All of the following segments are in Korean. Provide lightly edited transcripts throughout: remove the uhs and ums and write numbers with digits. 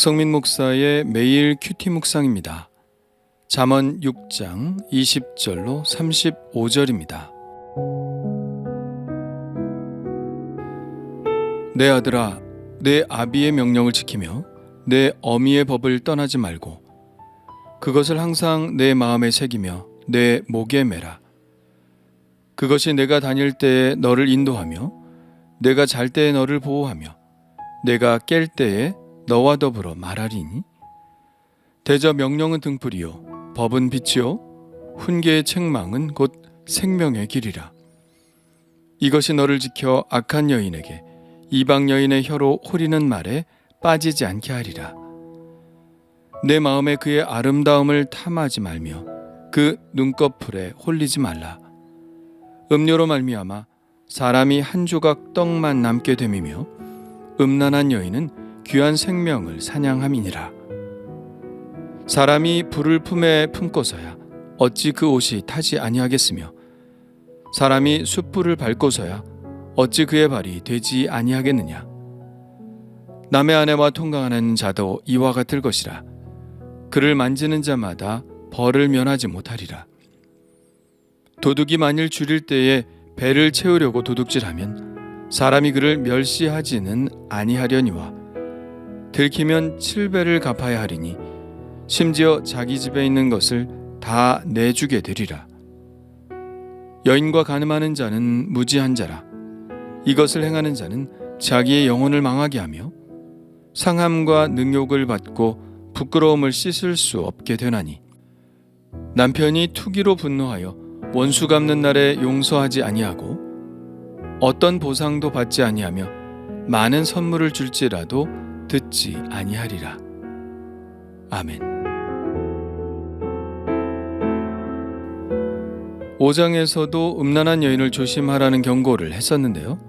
박성민 목사의 매일 큐티 묵상입니다. 잠언 6장 20절로 35절입니다. 내 아들아, 내 아비의 명령을 지키며 내 어미의 법을 떠나지 말고 그것을 항상 내 마음에 새기며 내 목에 매라. 그것이 내가 다닐 때에 너를 인도하며 내가 잘 때에 너를 보호하며 내가 깰 때에 너와 더불어 말하리니. 대저 명령은 등불이요 법은 빛이요 훈계의 책망은 곧 생명의 길이라. 이것이 너를 지켜 악한 여인에게 이방 여인의 혀로 호리는 말에 빠지지 않게 하리라. 내 마음에 그의 아름다움을 탐하지 말며 그 눈꺼풀에 홀리지 말라. 음료로 말미암아 사람이 한 조각 떡만 남게 됨이며 음란한 여인은 귀한 생명을 사냥함이니라. 사람이 불을 품에 품고서야 어찌 그 옷이 타지 아니하겠으며 사람이 숯불을 밟고서야 어찌 그의 발이 되지 아니하겠느냐. 남의 아내와 통강하는 자도 이와 같을 것이라. 그를 만지는 자마다 벌을 면하지 못하리라. 도둑이 만일 줄일 때에 배를 채우려고 도둑질하면 사람이 그를 멸시하지는 아니하려니와 들키면 7배를 갚아야 하리니 심지어 자기 집에 있는 것을 다 내주게 되리라. 여인과 간음하는 자는 무지한 자라. 이것을 행하는 자는 자기의 영혼을 망하게 하며 상함과 능욕을 받고 부끄러움을 씻을 수 없게 되나니. 남편이 투기로 분노하여 원수 갚는 날에 용서하지 아니하고 어떤 보상도 받지 아니하며 많은 선물을 줄지라도 듣지 아니하리라. 아멘. 5장에서도 음란한 여인을 조심하라는 경고를 했었는데요.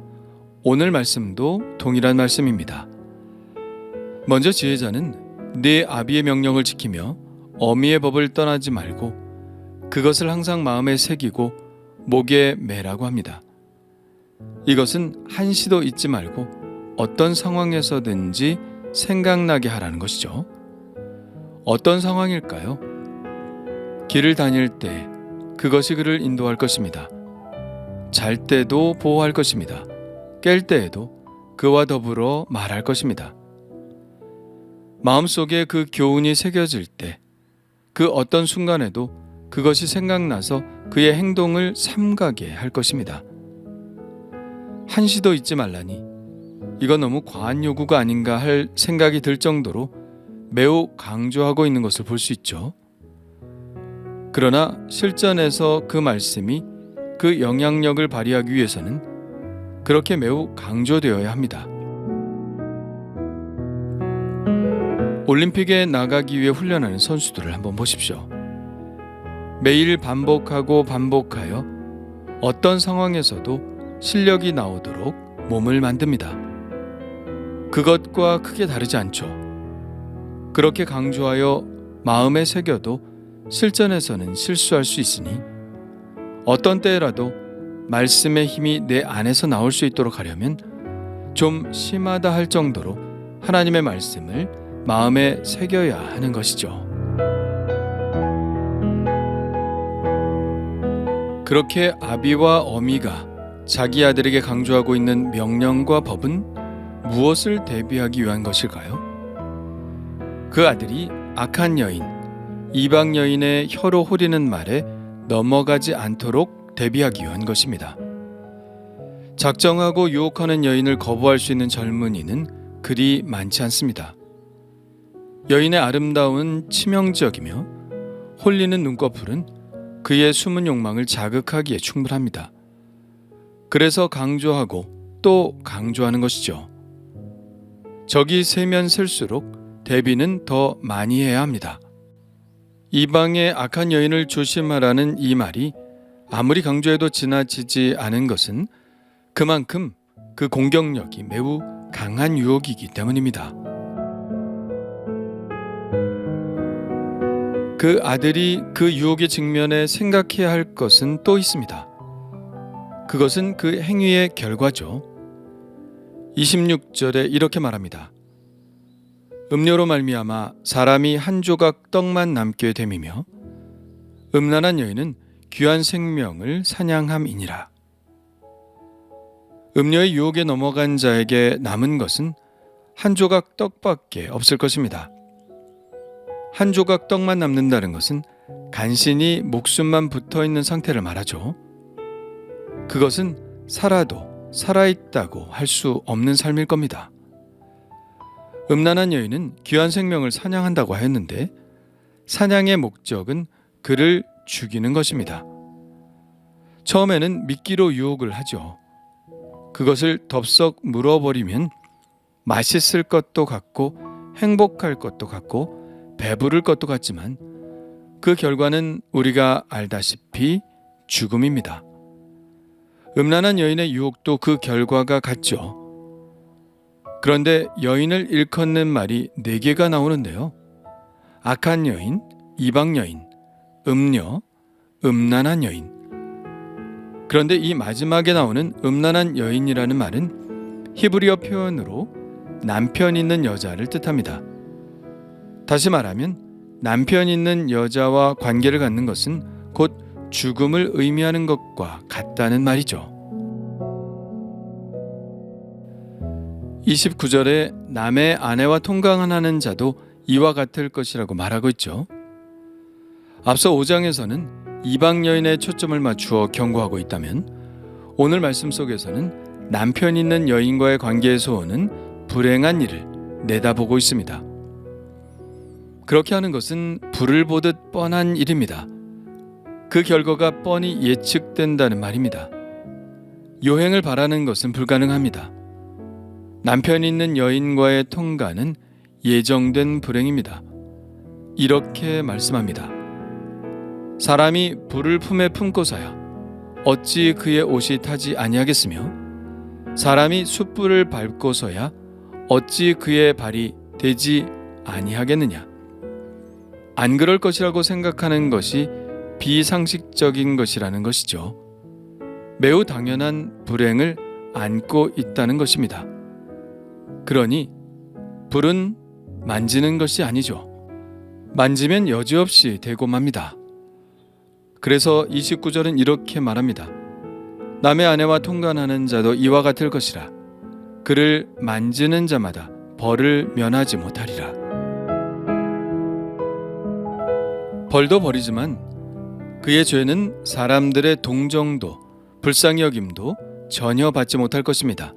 오늘 말씀도 동일한 말씀입니다. 먼저 지혜자는 네 아비의 명령을 지키며 어미의 법을 떠나지 말고 그것을 항상 마음에 새기고 목에 매라고 합니다. 이것은 한시도 잊지 말고 어떤 상황에서든지 생각나게 하라는 것이죠. 어떤 상황일까요? 길을 다닐 때 그것이 그를 인도할 것입니다. 잘 때도 보호할 것입니다. 깰 때에도 그와 더불어 말할 것입니다. 마음속에 그 교훈이 새겨질 때 그 어떤 순간에도 그것이 생각나서 그의 행동을 삼가게 할 것입니다. 한시도 잊지 말라니 이건 너무 과한 요구가 아닌가 할 생각이 들 정도로 매우 강조하고 있는 것을 볼 수 있죠. 그러나 실전에서 그 말씀이 그 영향력을 발휘하기 위해서는 그렇게 매우 강조되어야 합니다. 올림픽에 나가기 위해 훈련하는 선수들을 한번 보십시오. 매일 반복하고 반복하여 어떤 상황에서도 실력이 나오도록 몸을 만듭니다. 그것과 크게 다르지 않죠. 그렇게 강조하여 마음에 새겨도 실전에서는 실수할 수 있으니 어떤 때라도 말씀의 힘이 내 안에서 나올 수 있도록 하려면 좀 심하다 할 정도로 하나님의 말씀을 마음에 새겨야 하는 것이죠. 그렇게 아비와 어미가 자기 아들에게 강조하고 있는 명령과 법은 무엇을 대비하기 위한 것일까요? 그 아들이 악한 여인, 이방 여인의 혀로 호리는 말에 넘어가지 않도록 대비하기 위한 것입니다. 작정하고 유혹하는 여인을 거부할 수 있는 젊은이는 그리 많지 않습니다. 여인의 아름다움은 치명적이며 홀리는 눈꺼풀은 그의 숨은 욕망을 자극하기에 충분합니다. 그래서 강조하고 또 강조하는 것이죠. 적이 세면 셀수록 대비는 더 많이 해야 합니다. 이방의 악한 여인을 조심하라는 이 말이 아무리 강조해도 지나치지 않은 것은 그만큼 그 공격력이 매우 강한 유혹이기 때문입니다. 그 아들이 그 유혹의 직면에 생각해야 할 것은 또 있습니다. 그것은 그 행위의 결과죠. 26절에 이렇게 말합니다. 음료로 말미암아 사람이 한 조각 떡만 남게 됨이며 음란한 여인은 귀한 생명을 사냥함이니라. 음료의 유혹에 넘어간 자에게 남은 것은 한 조각 떡밖에 없을 것입니다. 한 조각 떡만 남는다는 것은 간신히 목숨만 붙어 있는 상태를 말하죠. 그것은 살아도 살아있다고 할 수 없는 삶일 겁니다. 음란한 여인은 귀한 생명을 사냥한다고 하였는데 사냥의 목적은 그를 죽이는 것입니다. 처음에는 미끼로 유혹을 하죠. 그것을 덥석 물어버리면 맛있을 것도 같고 행복할 것도 같고 배부를 것도 같지만 그 결과는 우리가 알다시피 죽음입니다. 음란한 여인의 유혹도 그 결과가 같죠. 그런데 여인을 일컫는 말이 4개가 나오는데요. 악한 여인, 이방 여인, 음녀, 음란한 여인. 그런데 이 마지막에 나오는 음란한 여인이라는 말은 히브리어 표현으로 남편 있는 여자를 뜻합니다. 다시 말하면 남편 있는 여자와 관계를 갖는 것은 곧 죽음을 의미하는 것과 같다는 말이죠. 29절에 남의 아내와 통강하는 자도 이와 같을 것이라고 말하고 있죠. 앞서 5장에서는 이방 여인의 초점을 맞추어 경고하고 있다면 오늘 말씀 속에서는 남편 있는 여인과의 관계에서 오는 불행한 일을 내다보고 있습니다. 그렇게 하는 것은 불을 보듯 뻔한 일입니다. 그 결과가 뻔히 예측된다는 말입니다. 요행을 바라는 것은 불가능합니다. 남편 있는 여인과의 통가는 예정된 불행입니다. 이렇게 말씀합니다. 사람이 불을 품에 품고서야 어찌 그의 옷이 타지 아니하겠으며 사람이 숯불을 밟고서야 어찌 그의 발이 되지 아니하겠느냐. 안 그럴 것이라고 생각하는 것이 비상식적인 것이라는 것이죠. 매우 당연한 불행을 안고 있다는 것입니다. 그러니 불은 만지는 것이 아니죠. 만지면 여지없이 되고 맙니다. 그래서 29절은 이렇게 말합니다. 남의 아내와 통간하는 자도 이와 같을 것이라. 그를 만지는 자마다 벌을 면하지 못하리라. 벌도 벌이지만 그의 죄는 사람들의 동정도, 불쌍히 여김도 전혀 받지 못할 것입니다.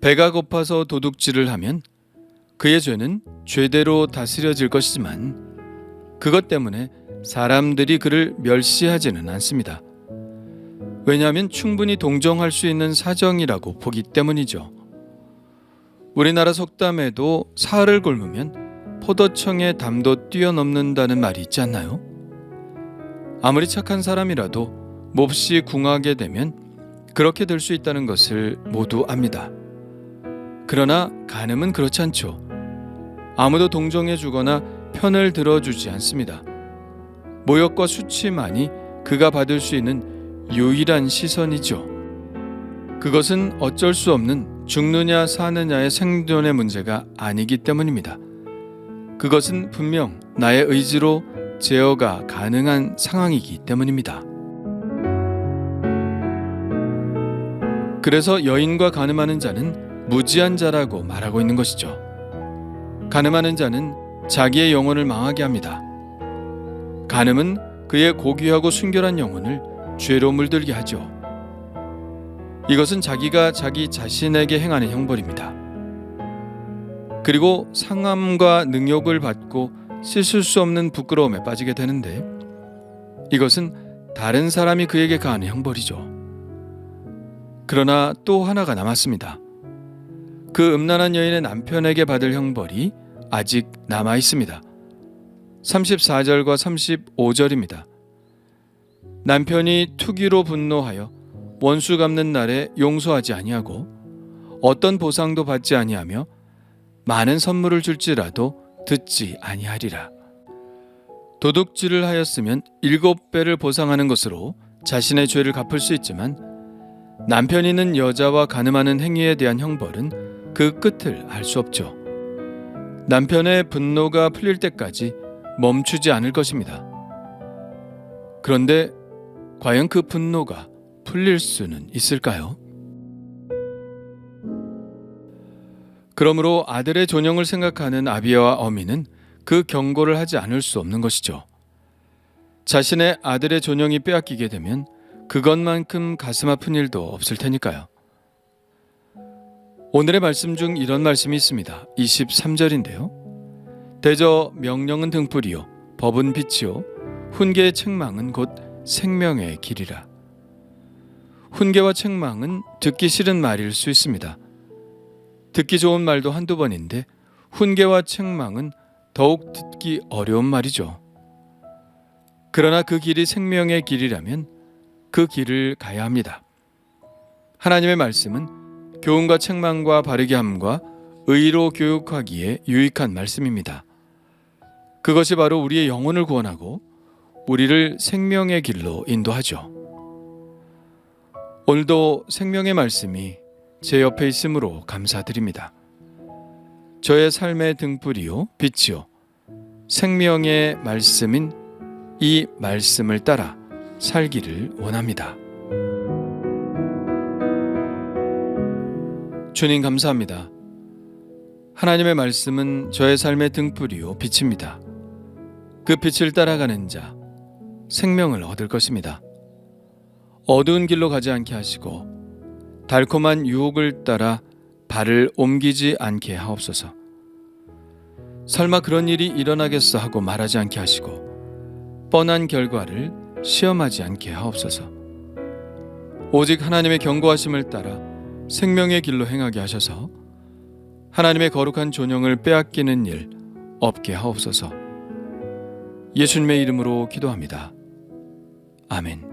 배가 고파서 도둑질을 하면 그의 죄는 죄대로 다스려질 것이지만 그것 때문에 사람들이 그를 멸시하지는 않습니다. 왜냐하면 충분히 동정할 수 있는 사정이라고 보기 때문이죠. 우리나라 속담에도 사흘을 굶으면 포도청의 담도 뛰어넘는다는 말이 있지 않나요? 아무리 착한 사람이라도 몹시 궁하게 되면 그렇게 될 수 있다는 것을 모두 압니다. 그러나 간음은 그렇지 않죠. 아무도 동정해 주거나 편을 들어주지 않습니다. 모욕과 수치만이 그가 받을 수 있는 유일한 시선이죠. 그것은 어쩔 수 없는 죽느냐 사느냐의 생존의 문제가 아니기 때문입니다. 그것은 분명 나의 의지로 제어가 가능한 상황이기 때문입니다. 그래서 여인과 간음하는 자는 무지한 자라고 말하고 있는 것이죠. 간음하는 자는 자기의 영혼을 망하게 합니다. 간음은 그의 고귀하고 순결한 영혼을 죄로 물들게 하죠. 이것은 자기가 자기 자신에게 행하는 형벌입니다. 그리고 상함과 능욕을 받고 씻을 수 없는 부끄러움에 빠지게 되는데 이것은 다른 사람이 그에게 가하는 형벌이죠. 그러나 또 하나가 남았습니다. 그 음란한 여인의 남편에게 받을 형벌이 아직 남아 있습니다. 34절과 35절입니다. 남편이 투기로 분노하여 원수 갚는 날에 용서하지 아니하고 어떤 보상도 받지 아니하며 많은 선물을 줄지라도 듣지 아니하리라. 도둑질을 하였으면 7배를 보상하는 것으로 자신의 죄를 갚을 수 있지만 남편 있는 여자와 간음하는 행위에 대한 형벌은 그 끝을 알 수 없죠. 남편의 분노가 풀릴 때까지 멈추지 않을 것입니다. 그런데 과연 그 분노가 풀릴 수는 있을까요? 그러므로 아들의 존영을 생각하는 아비와 어미는 그 경고를 하지 않을 수 없는 것이죠. 자신의 아들의 존영이 빼앗기게 되면 그것만큼 가슴 아픈 일도 없을 테니까요. 오늘의 말씀 중 이런 말씀이 있습니다. 23절인데요. 대저 명령은 등불이요 법은 빛이요 훈계의 책망은 곧 생명의 길이라. 훈계와 책망은 듣기 싫은 말일 수 있습니다. 듣기 좋은 말도 한두 번인데 훈계와 책망은 더욱 듣기 어려운 말이죠. 그러나 그 길이 생명의 길이라면 그 길을 가야 합니다. 하나님의 말씀은 교훈과 책망과 바르게 함과 의로 교육하기에 유익한 말씀입니다. 그것이 바로 우리의 영혼을 구원하고 우리를 생명의 길로 인도하죠. 오늘도 생명의 말씀이 제 옆에 있으므로 감사드립니다. 저의 삶의 등불이요 빛이요 생명의 말씀인 이 말씀을 따라 살기를 원합니다. 주님 감사합니다. 하나님의 말씀은 저의 삶의 등불이요 빛입니다. 그 빛을 따라가는 자 생명을 얻을 것입니다. 어두운 길로 가지 않게 하시고 달콤한 유혹을 따라 발을 옮기지 않게 하옵소서. 설마 그런 일이 일어나겠어 하고 말하지 않게 하시고 뻔한 결과를 시험하지 않게 하옵소서. 오직 하나님의 경고하심을 따라 생명의 길로 행하게 하셔서 하나님의 거룩한 존영을 빼앗기는 일 없게 하옵소서. 예수님의 이름으로 기도합니다. 아멘.